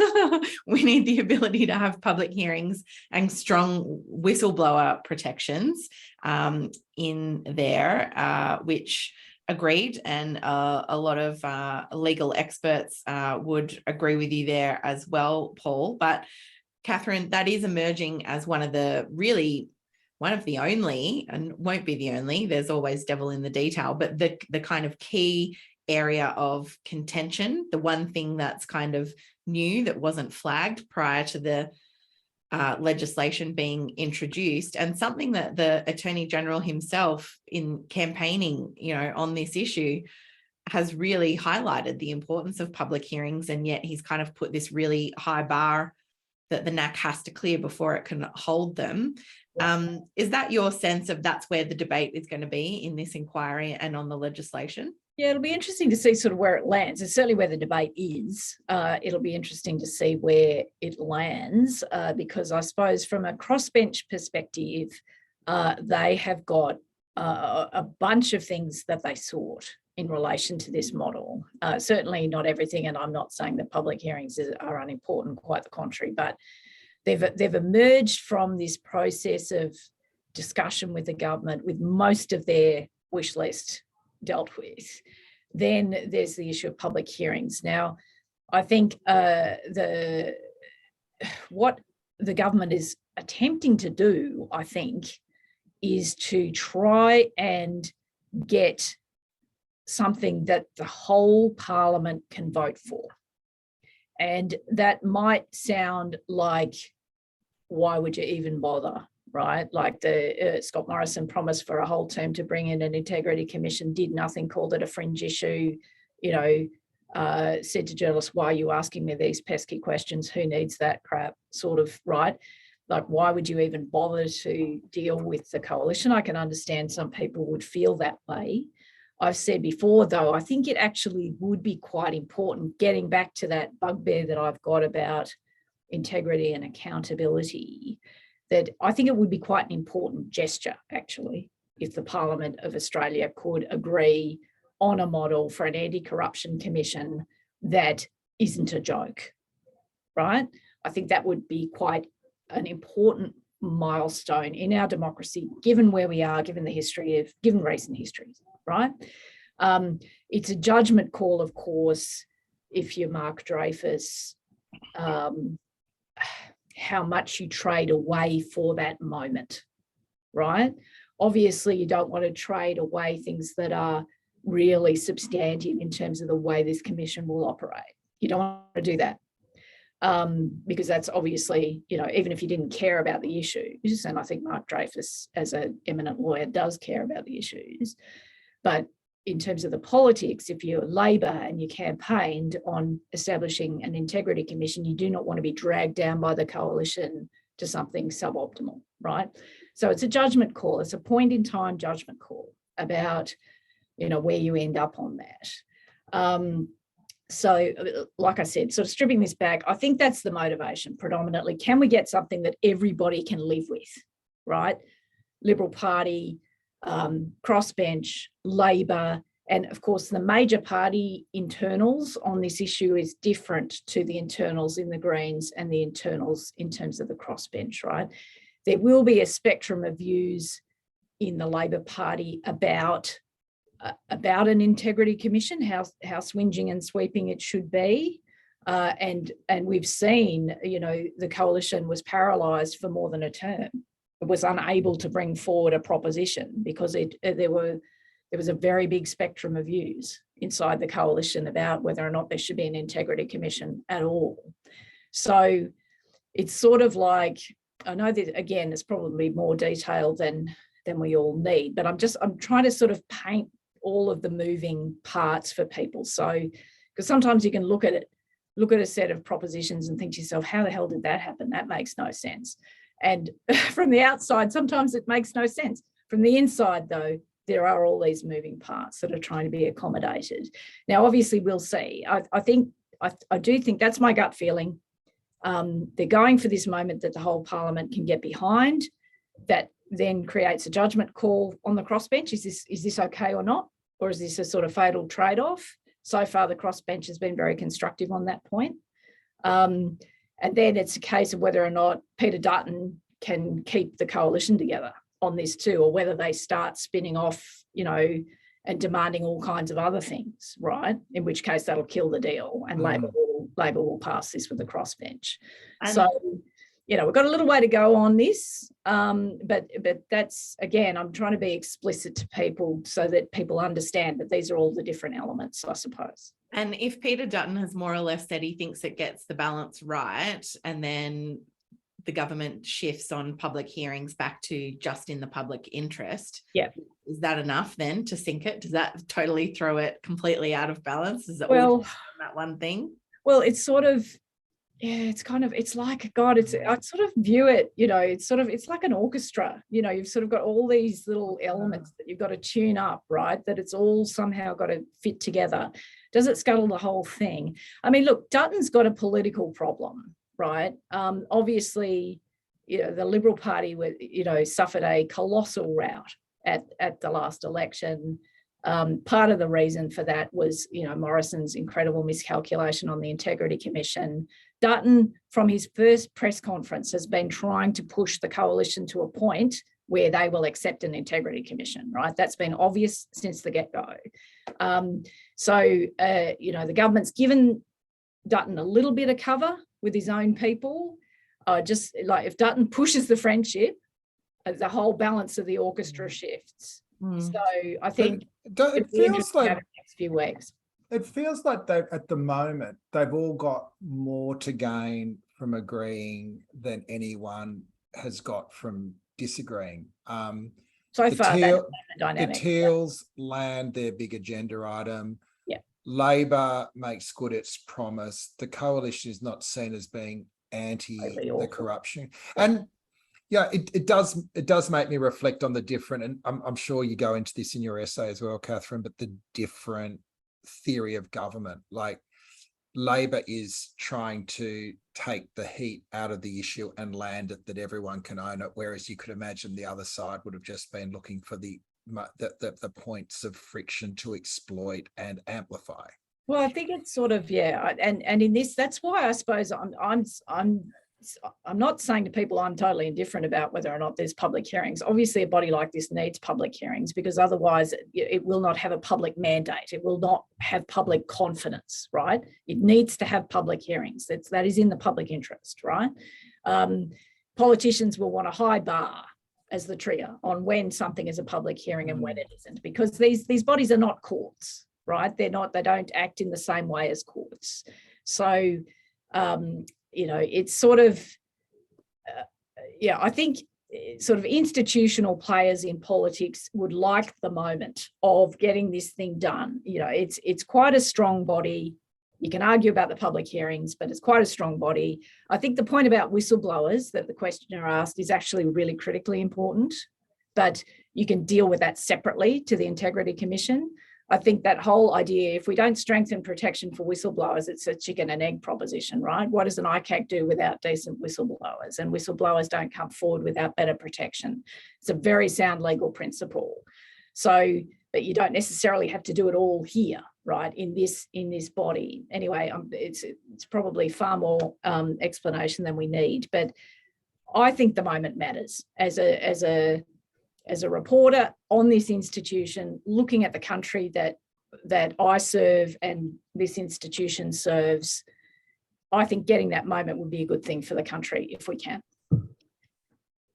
We need the ability to have public hearings and strong whistleblower protections in there, which agreed, and a lot of legal experts would agree with you there as well, Paul. But Katharine, that is emerging as one of the only, and won't be the only, there's always devil in the detail, but the kind of key area of contention, the one thing that's kind of new that wasn't flagged prior to the legislation being introduced, and something that the Attorney General himself, in campaigning, on this issue, has really highlighted the importance of public hearings, and yet he's kind of put this really high bar that the NAC has to clear before it can hold them. Is that your sense of that's where the debate is going to be in this inquiry and on the legislation? Yeah, it'll be interesting to see sort of where it lands. It's certainly where the debate is. It'll be interesting to see where it lands, because I suppose from a crossbench perspective, they have got a bunch of things that they sought in relation to this model. Certainly not everything, and I'm not saying that public hearings are unimportant, quite the contrary, but they've emerged from this process of discussion with the government with most of their wish list dealt with. Then there's the issue of public hearings. Now, I think what the government is attempting to do, I think, is to try and get something that the whole parliament can vote for. And that might sound like, why would you even bother, right? Like the Scott Morrison promised for a whole term to bring in an integrity commission, did nothing, called it a fringe issue, said to journalists, why are you asking me these pesky questions? Who needs that crap, sort of, right? Like, why would you even bother to deal with the coalition? I can understand some people would feel that way. I've said before, though, I think it actually would be quite important, getting back to that bugbear that I've got about integrity and accountability, that I think it would be quite an important gesture, actually, if the Parliament of Australia could agree on a model for an anti-corruption commission that isn't a joke, right? I think that would be quite an important milestone in our democracy, given where we are, given recent histories, right? It's a judgment call, of course, if you're Mark Dreyfus, how much you trade away for that moment, right? Obviously, you don't want to trade away things that are really substantive in terms of the way this commission will operate. You don't want to do that. Because that's obviously, even if you didn't care about the issues, and I think Mark Dreyfus, as an eminent lawyer, does care about the issues, but in terms of the politics, if you're Labor and you campaigned on establishing an integrity commission, you do not want to be dragged down by the coalition to something suboptimal, right? So it's a judgment call. It's a point in time judgment call about, where you end up on that. So, like I said, sort of stripping this back, I think that's the motivation predominantly. Can we get something that everybody can live with, right? Liberal Party, crossbench, Labor, and of course the major party internals on this issue is different to the internals in the Greens and the internals in terms of the crossbench, right? There will be a spectrum of views in the Labor Party about an integrity commission, how swinging and sweeping it should be. And we've seen, the coalition was paralysed for more than a term. It was unable to bring forward a proposition because there was a very big spectrum of views inside the coalition about whether or not there should be an integrity commission at all. So it's sort of like, I know that, again, it's probably more detailed than we all need, but I'm trying to sort of paint all of the moving parts for people. So, because sometimes you can look at a set of propositions and think to yourself, how the hell did that happen? That makes no sense. And from the outside, sometimes it makes no sense. From the inside, though, there are all these moving parts that are trying to be accommodated. Now, obviously, we'll see. I do think that's my gut feeling. They're going for this moment that the whole parliament can get behind, that then creates a judgment call on the crossbench. Is this okay or not? Or is this a sort of fatal trade-off? So far, the crossbench has been very constructive on that point. And then it's a case of whether or not Peter Dutton can keep the coalition together on this too, or whether they start spinning off, and demanding all kinds of other things, right? In which case that'll kill the deal, and Labor will pass this with the crossbench. So, we've got a little way to go on this, but that's, again, I'm trying to be explicit to people so that people understand that these are all the different elements, I suppose. And if Peter Dutton has more or less said he thinks it gets the balance right, and then the government shifts on public hearings back to just in the public interest, is that enough then to sink it? Does that totally throw it completely out of balance? Is it all that one thing? Well, it's sort of, it's like, God, I sort of view it, it's like an orchestra, you've sort of got all these little elements that you've got to tune up, right? That it's all somehow got to fit together. Does it scuttle the whole thing? I mean, look, Dutton's got a political problem, right? Obviously, the Liberal Party suffered a colossal rout at the last election. Part of the reason for that was, Morrison's incredible miscalculation on the Integrity Commission. Dutton, from his first press conference, has been trying to push the coalition to a point where they will accept an Integrity Commission, right? That's been obvious since the get-go. The government's given Dutton a little bit of cover with his own people. Just like if Dutton pushes the friendship, the whole balance of the orchestra shifts. So I think it feels like the next few weeks. It feels like at the moment, they've all got more to gain from agreeing than anyone has got from disagreeing. So far, the Teals land their big agenda item. Yeah. Labor makes good its promise. The coalition is not seen as being anti the corruption. And it does make me reflect on the different, and I'm sure you go into this in your essay as well, Katharine, but the different theory of government. Like Labor is trying to take the heat out of the issue and land it that everyone can own it, whereas you could imagine the other side would have just been looking for the points of friction to exploit and amplify. Well, I think it's sort of, and in this, that's why I suppose I'm not saying to people I'm totally indifferent about whether or not there's public hearings. Obviously, a body like this needs public hearings because otherwise it will not have a public mandate. It will not have public confidence, right? It needs to have public hearings. That is in the public interest, right? Politicians will want a high bar as the trigger on when something is a public hearing and when it isn't, because these bodies are not courts, right? They don't act in the same way as courts. So, it's sort of, I think sort of institutional players in politics would like the moment of getting this thing done. It's quite a strong body. You can argue about the public hearings, but it's quite a strong body. I think the point about whistleblowers that the questioner asked is actually really critically important, but you can deal with that separately to the Integrity Commission. I think that whole idea, if we don't strengthen protection for whistleblowers, it's a chicken and egg proposition, right? What does an ICAC do without decent whistleblowers? And whistleblowers don't come forward without better protection. It's a very sound legal principle. So, but you don't necessarily have to do it all here, right? In this body. Anyway, it's probably far more explanation than we need. But I think the moment matters as a reporter on this institution, looking at the country that I serve and this institution serves. I think getting that moment would be a good thing for the country if we can.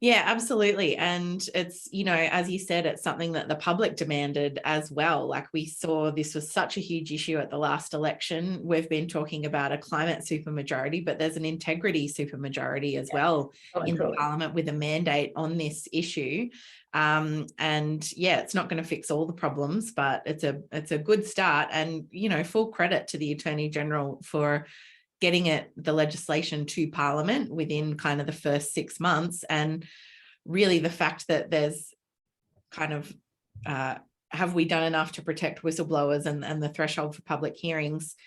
Yeah, absolutely. And it's, as you said, it's something that the public demanded as well. Like we saw this was such a huge issue at the last election. We've been talking about a climate supermajority, but there's an integrity supermajority as well in the parliament with a mandate on this issue. It's not going to fix all the problems, but it's a good start. And, full credit to the Attorney General for getting the legislation to Parliament within kind of the first 6 months. And really the fact that there's kind of, have we done enough to protect whistleblowers and the threshold for public hearings?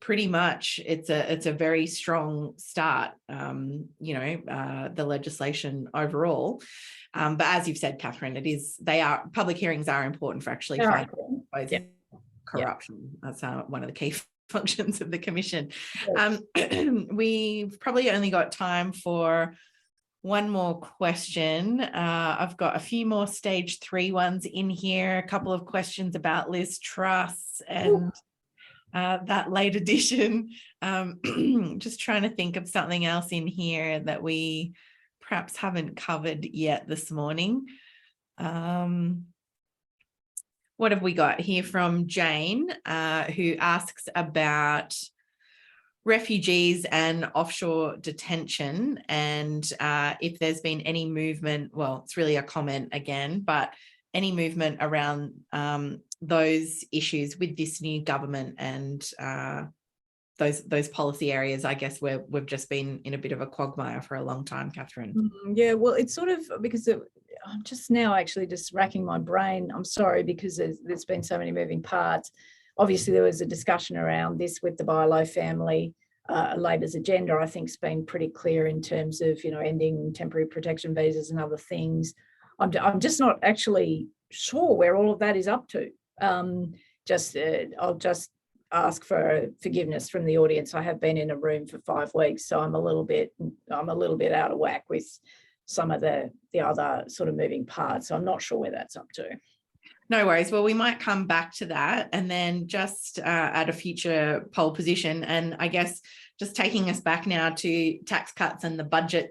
pretty much it's a very strong start, the legislation overall. But as you've said, Katharine, public hearings are important for actually fighting corruption. That's one of the key functions of the commission. We've probably only got time for one more question. I've got a few more stage 3 ones in here, a couple of questions about Liz Truss and that late edition. Just trying to think of something else in here that we perhaps haven't covered yet this morning. What have we got here from Jane, who asks about refugees and offshore detention, and if there's been any movement, well, it's really a comment again, but any movement around those issues with this new government and those policy areas, I guess, where we've just been in a bit of a quagmire for a long time, Katharine. Yeah, well, it's sort of because I'm just now actually just racking my brain. I'm sorry, because there's been so many moving parts. Obviously, there was a discussion around this with the Barlow family. Labor's agenda, I think, has been pretty clear in terms of, ending temporary protection visas and other things. I'm just not actually sure where all of that is up to. I'll just ask for forgiveness from the audience. I have been in a room for 5 weeks, so I'm a little bit out of whack with some of the other sort of moving parts. So I'm not sure where that's up to. No worries. Well, we might come back to that and then just at a future poll position. And I guess just taking us back now to tax cuts and the budget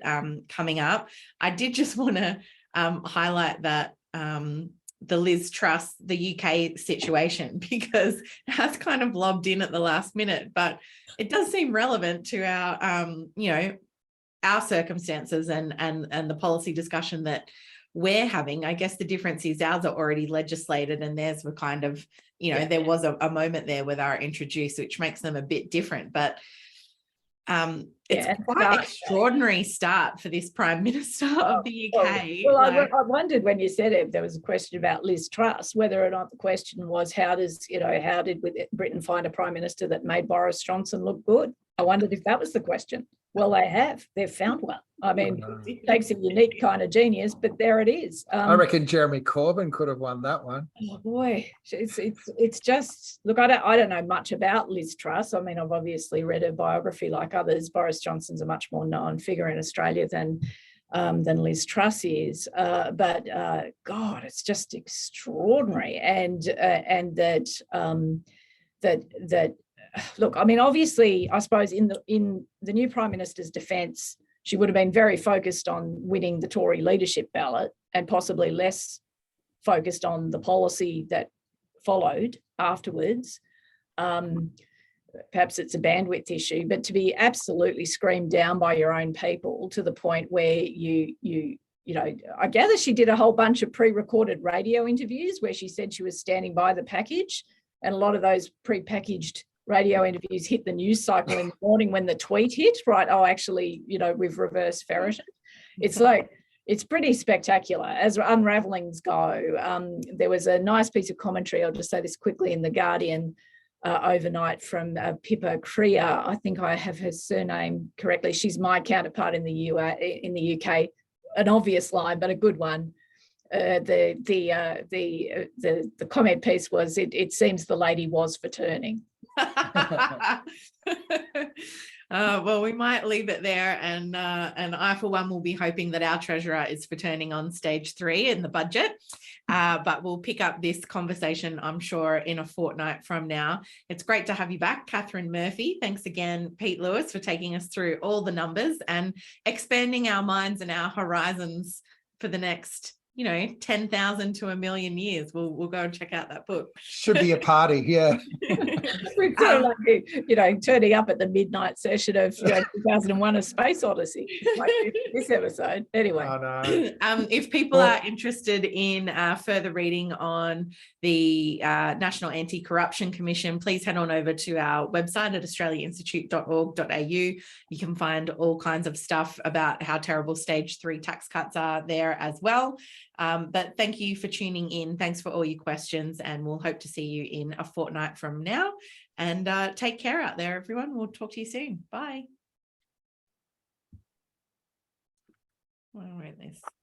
coming up, I did just want to highlight that the Liz Truss, the UK situation, because it has kind of lobbed in at the last minute, but it does seem relevant to our, our circumstances and the policy discussion that we're having. I guess the difference is ours are already legislated and theirs were kind of, there was a moment there where they were introduced, which makes them a bit different. But it's quite an extraordinary start for this Prime Minister of the UK. Well, I wondered when you said it, there was a question about Liz Truss, whether or not the question was how did Britain find a Prime Minister that made Boris Johnson look good? I wondered if that was the question. Well, they've found one. I mean, it takes a unique kind of genius, but there it is. I reckon Jeremy Corbyn could have won that one. Oh boy, it's just, look, I don't know much about Liz Truss. I mean, I've obviously read her biography like others. Boris Johnson's a much more known figure in Australia than Liz Truss is. But God, it's just extraordinary, and that look, I mean, obviously, I suppose in the new Prime Minister's defence, she would have been very focused on winning the Tory leadership ballot and possibly less focused on the policy that followed afterwards. Perhaps it's a bandwidth issue, but to be absolutely screamed down by your own people to the point where I gather she did a whole bunch of pre-recorded radio interviews where she said she was standing by the package, and a lot of those pre-packaged radio interviews hit the news cycle in the morning when the tweet hit, right? Oh, actually, we've reverse ferreted. It's like, it's pretty spectacular as unravelings go. There was a nice piece of commentary, I'll just say this quickly, in The Guardian overnight from Pippa Creer. I think I have her surname correctly. She's my counterpart in the UK. An obvious line, but a good one. The comment piece was, it seems the lady was for turning. Well, we might leave it there, and I for one will be hoping that our treasurer is returning on stage 3 in the budget, but we'll pick up this conversation, I'm sure, in a fortnight from now. It's great to have you back, Katharine Murphy. Thanks again, Pete Lewis, for taking us through all the numbers and expanding our minds and our horizons for the next 10,000 to 1,000,000 years. We'll go and check out that book. Should be a party, yeah. We're sort of like, turning up at the midnight session of 2001: A Space Odyssey, like this episode. Anyway, if people are interested in further reading on the National Anti-Corruption Commission, please head on over to our website at australiainstitute.org.au. You can find all kinds of stuff about how terrible stage 3 tax cuts are there as well. But thank you for tuning in. Thanks for all your questions, and we'll hope to see you in a fortnight from now. And take care out there, everyone. We'll talk to you soon. Bye. I'll write this.